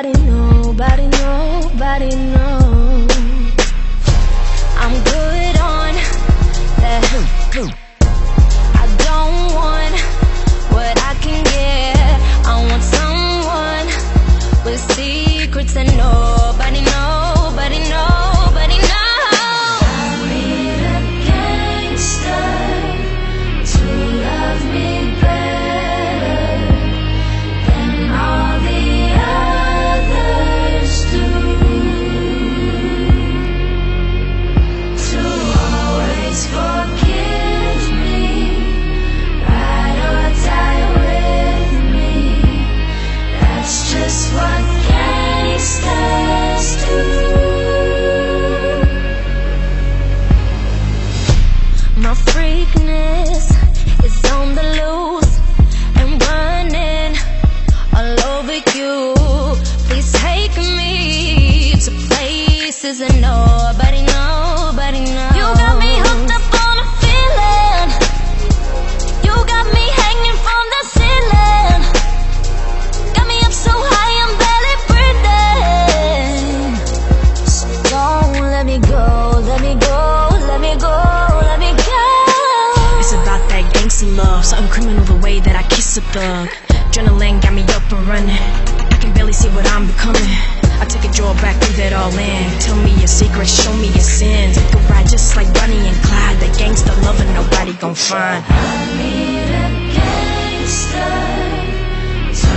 nobody, nobody, nobody knows. I'm good on that. I don't want what I can get. I want someone with secrets that nobody, nobody, nobody knows. I need a gangster to love me better than all the others do, to always forgive me, ride or die with me. That's just what gangsters do. My freakness is on the loose and running all over you. Please take me to places that nobody, nobody knows. You got me hooked up on a feeling. You got me hanging from the ceiling. Got me up so high I'm barely breathing. So don't let me go, let me go, let me go, let me go. It's about that gangsta love, something criminal the way that I kiss a thug. Adrenaline got me up and running, I can barely see what I'm becoming. I take a draw back, leave it all in. Tell me your secrets, show me your sins. Take a ride just like Bonnie and Clyde. That gangsta loving nobody gon' find. I need a gangster to